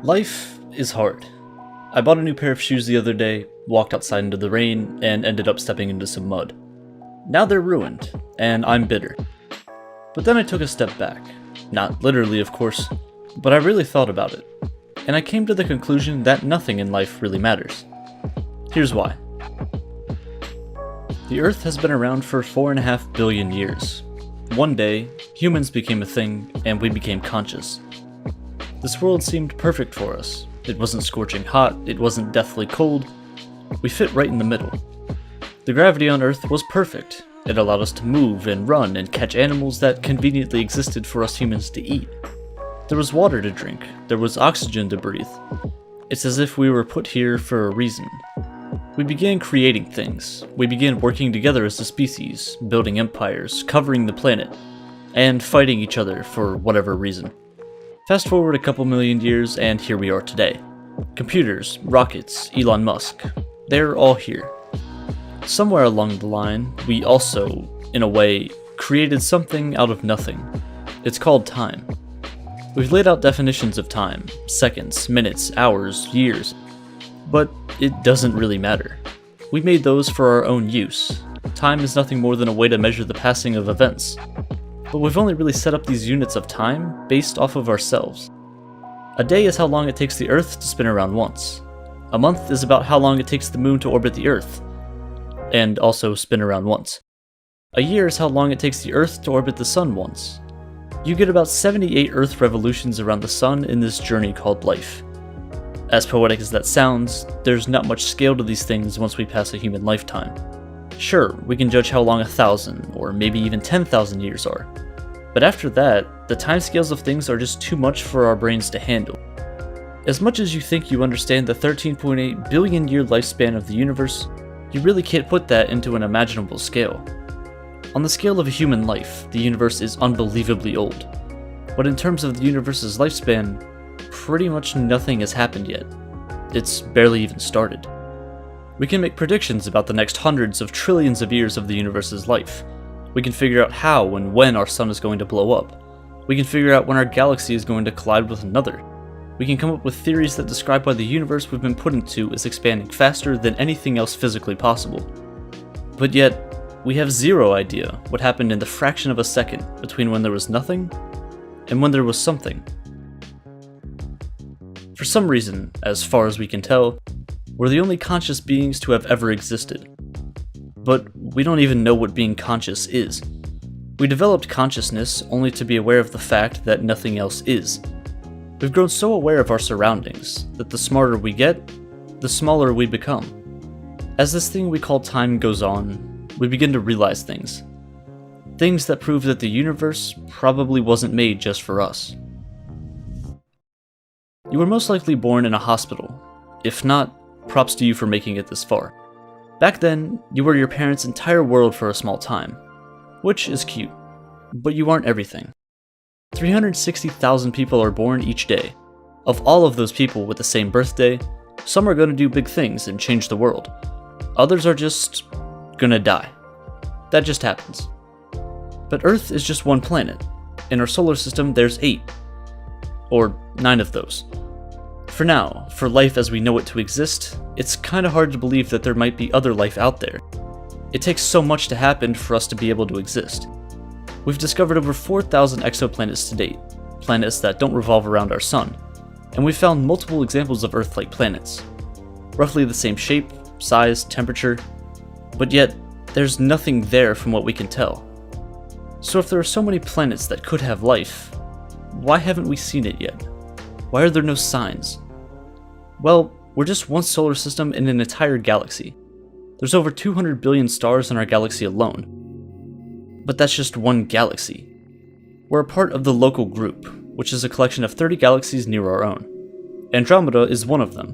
Life is hard. I bought a new pair of shoes the other day, walked outside into the rain, and ended up stepping into some mud. Now they're ruined, and I'm bitter. But then I took a step back. Not literally, of course, but I really thought about it. And I came to the conclusion that nothing in life really matters. Here's why. The Earth has been around for 4.5 billion years. One day, humans became a thing, and we became conscious. This world seemed perfect for us. It wasn't scorching hot, it wasn't deathly cold. We fit right in the middle. The gravity on Earth was perfect. It allowed us to move and run and catch animals that conveniently existed for us humans to eat. There was water to drink, there was oxygen to breathe. It's as if we were put here for a reason. We began creating things. We began working together as a species, building empires, covering the planet, and fighting each other for whatever reason. Fast forward a couple million years, and here we are today. Computers, rockets, Elon Musk, they're all here. Somewhere along the line, we also, in a way, created something out of nothing. It's called time. We've laid out definitions of time, seconds, minutes, hours, years, but it doesn't really matter. We made those for our own use. Time is nothing more than a way to measure the passing of events. But we've only really set up these units of time based off of ourselves. A day is how long it takes the Earth to spin around once. A month is about how long it takes the Moon to orbit the Earth, and also spin around once. A year is how long it takes the Earth to orbit the Sun once. You get about 78 Earth revolutions around the Sun in this journey called life. As poetic as that sounds, there's not much scale to these things once we pass a human lifetime. Sure, we can judge how long 1,000, or maybe even 10,000 years are. But after that, the timescales of things are just too much for our brains to handle. As much as you think you understand the 13.8 billion year lifespan of the universe, you really can't put that into an imaginable scale. On the scale of a human life, the universe is unbelievably old. But in terms of the universe's lifespan, pretty much nothing has happened yet. It's barely even started. We can make predictions about the next hundreds of trillions of years of the universe's life. We can figure out how and when our sun is going to blow up. We can figure out when our galaxy is going to collide with another. We can come up with theories that describe why the universe we've been put into is expanding faster than anything else physically possible. But yet, we have zero idea what happened in the fraction of a second between when there was nothing and when there was something. For some reason, as far as we can tell, we're the only conscious beings to have ever existed. But we don't even know what being conscious is. We developed consciousness only to be aware of the fact that nothing else is. We've grown so aware of our surroundings that the smarter we get, the smaller we become. As this thing we call time goes on, we begin to realize things. Things that prove that the universe probably wasn't made just for us. You were most likely born in a hospital. If not, props to you for making it this far. Back then, you were your parents' entire world for a small time, which is cute, but you aren't everything. 360,000 people are born each day. Of all of those people with the same birthday, some are going to do big things and change the world. Others are just gonna die. That just happens. But Earth is just one planet. In our solar system, there's 8. Or 9 of those. For now, for life as we know it to exist, it's kinda hard to believe that there might be other life out there. It takes so much to happen for us to be able to exist. We've discovered over 4,000 exoplanets to date, planets that don't revolve around our sun, and we've found multiple examples of Earth-like planets. Roughly the same shape, size, temperature, but yet, there's nothing there from what we can tell. So if there are so many planets that could have life, why haven't we seen it yet? Why are there no signs? Well, we're just one solar system in an entire galaxy. There's over 200 billion stars in our galaxy alone. But that's just one galaxy. We're a part of the Local Group, which is a collection of 30 galaxies near our own. Andromeda is one of them.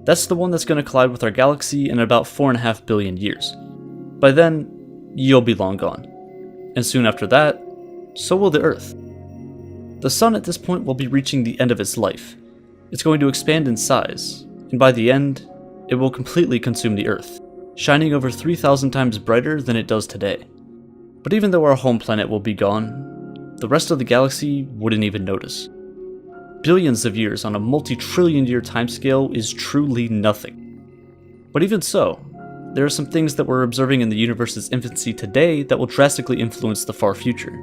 That's the one that's going to collide with our galaxy in about 4.5 billion years. By then, you'll be long gone. And soon after that, so will the Earth. The Sun at this point will be reaching the end of its life. It's going to expand in size, and by the end, it will completely consume the Earth, shining over 3,000 times brighter than it does today. But even though our home planet will be gone, the rest of the galaxy wouldn't even notice. Billions of years on a multi-trillion year timescale is truly nothing. But even so, there are some things that we're observing in the universe's infancy today that will drastically influence the far future.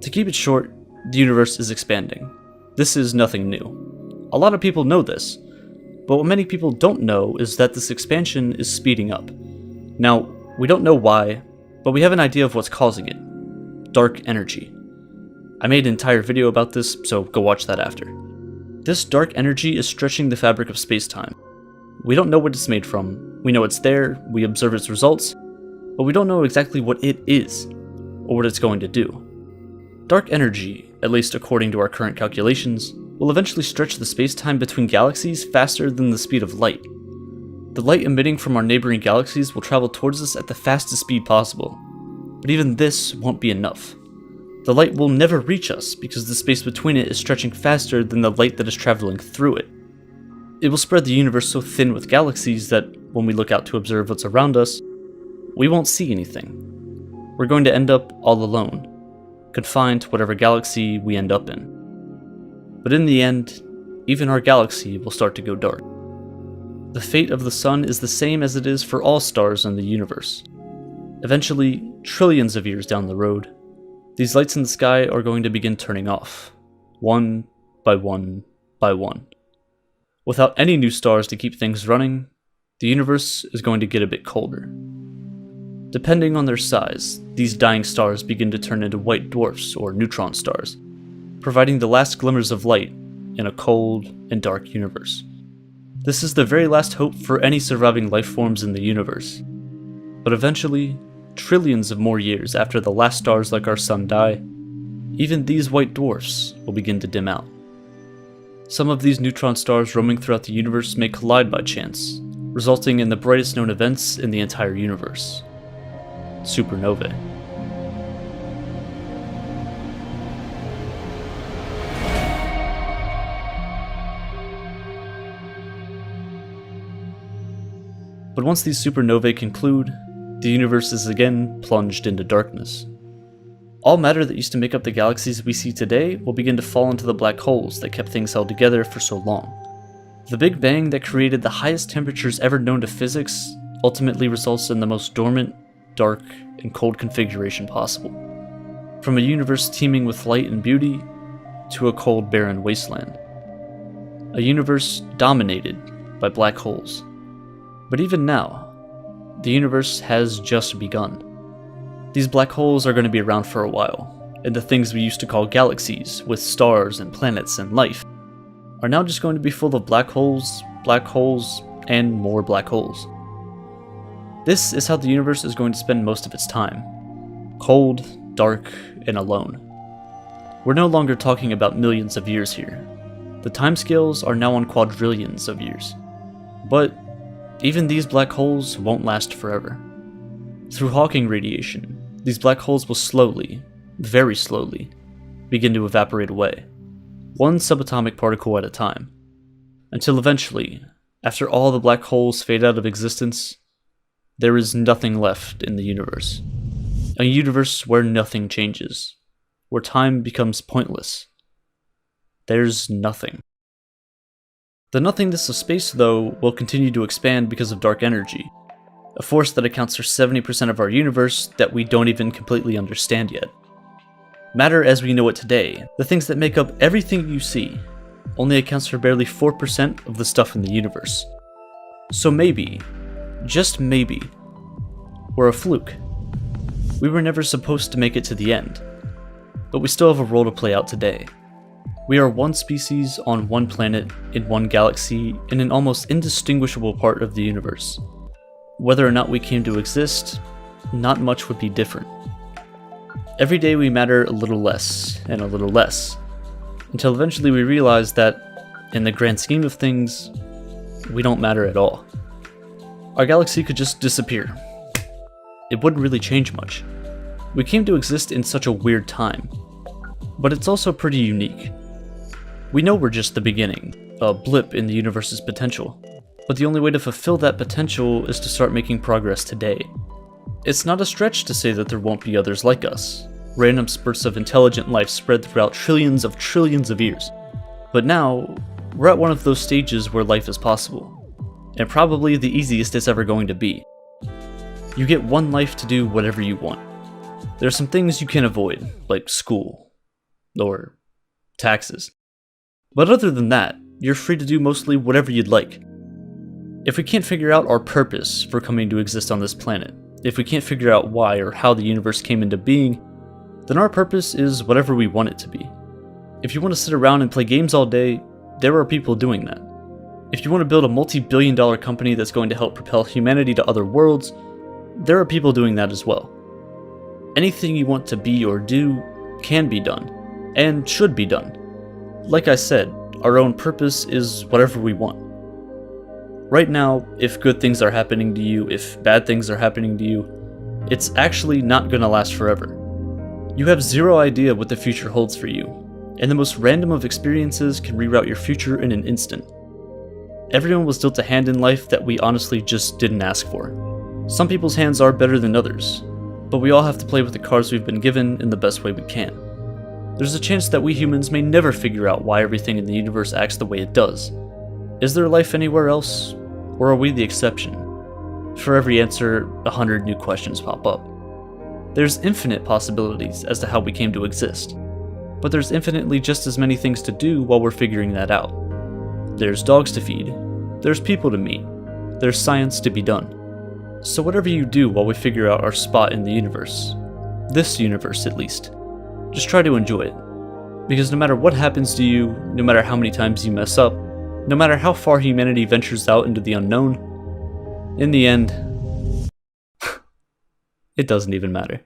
To keep it short, the universe is expanding. This is nothing new. A lot of people know this, but what many people don't know is that this expansion is speeding up. Now, we don't know why, but we have an idea of what's causing it. Dark energy. I made an entire video about this, so go watch that after. This dark energy is stretching the fabric of space-time. We don't know what it's made from. We know it's there, we observe its results, but we don't know exactly what it is, or what it's going to do. Dark energy, at least according to our current calculations, will eventually stretch the space-time between galaxies faster than the speed of light. The light emitting from our neighboring galaxies will travel towards us at the fastest speed possible, but even this won't be enough. The light will never reach us because the space between it is stretching faster than the light that is traveling through it. It will spread the universe so thin with galaxies that when we look out to observe what's around us, we won't see anything. We're going to end up all alone, confined to whatever galaxy we end up in. But in the end, even our galaxy will start to go dark. The fate of the sun is the same as it is for all stars in the universe. Eventually, trillions of years down the road, these lights in the sky are going to begin turning off, one by one by one. Without any new stars to keep things running, the universe is going to get a bit colder. Depending on their size, these dying stars begin to turn into white dwarfs or neutron stars, providing the last glimmers of light in a cold and dark universe. This is the very last hope for any surviving life forms in the universe. But eventually, trillions of more years after the last stars like our sun die, even these white dwarfs will begin to dim out. Some of these neutron stars roaming throughout the universe may collide by chance, resulting in the brightest known events in the entire universe: supernovae. But once these supernovae conclude, the universe is again plunged into darkness. All matter that used to make up the galaxies we see today will begin to fall into the black holes that kept things held together for so long. The Big Bang that created the highest temperatures ever known to physics ultimately results in the most dormant, dark, and cold configuration possible. From a universe teeming with light and beauty, to a cold, barren wasteland. A universe dominated by black holes. But even now, the universe has just begun. These black holes are going to be around for a while, and the things we used to call galaxies, with stars and planets and life, are now just going to be full of black holes, and more black holes. This is how the universe is going to spend most of its time. Cold, dark, and alone. We're no longer talking about millions of years here. The timescales are now on quadrillions of years. But even these black holes won't last forever. Through Hawking radiation, these black holes will slowly, very slowly, begin to evaporate away, one subatomic particle at a time, until eventually, after all the black holes fade out of existence, there is nothing left in the universe. A universe where nothing changes, where time becomes pointless. There's nothing. The nothingness of space, though, will continue to expand because of dark energy, a force that accounts for 70% of our universe that we don't even completely understand yet. Matter as we know it today, the things that make up everything you see, only accounts for barely 4% of the stuff in the universe. So maybe, just maybe, we're a fluke. We were never supposed to make it to the end, but we still have a role to play out today. We are one species on one planet, in one galaxy, in an almost indistinguishable part of the universe. Whether or not we came to exist, not much would be different. Every day we matter a little less, and a little less, until eventually we realize that, in the grand scheme of things, we don't matter at all. Our galaxy could just disappear. It wouldn't really change much. We came to exist in such a weird time, but it's also pretty unique. We know we're just the beginning, a blip in the universe's potential, but the only way to fulfill that potential is to start making progress today. It's not a stretch to say that there won't be others like us, random spurts of intelligent life spread throughout trillions of years. But now, we're at one of those stages where life is possible, and probably the easiest it's ever going to be. You get one life to do whatever you want. There are some things you can avoid, like school, or taxes. But other than that, you're free to do mostly whatever you'd like. If we can't figure out our purpose for coming to exist on this planet, if we can't figure out why or how the universe came into being, then our purpose is whatever we want it to be. If you want to sit around and play games all day, there are people doing that. If you want to build a multi-billion-dollar company that's going to help propel humanity to other worlds, there are people doing that as well. Anything you want to be or do can be done, and should be done. Like I said, our own purpose is whatever we want. Right now, if good things are happening to you, if bad things are happening to you, it's actually not gonna last forever. You have zero idea what the future holds for you, and the most random of experiences can reroute your future in an instant. Everyone was dealt a hand in life that we honestly just didn't ask for. Some people's hands are better than others, but we all have to play with the cards we've been given in the best way we can. There's a chance that we humans may never figure out why everything in the universe acts the way it does. Is there life anywhere else? Or are we the exception? For every answer, 100 new questions pop up. There's infinite possibilities as to how we came to exist, but there's infinitely just as many things to do while we're figuring that out. There's dogs to feed, there's people to meet, there's science to be done. So whatever you do while we figure out our spot in the universe, this universe at least, just try to enjoy it. Because no matter what happens to you, no matter how many times you mess up, no matter how far humanity ventures out into the unknown, in the end, it doesn't even matter.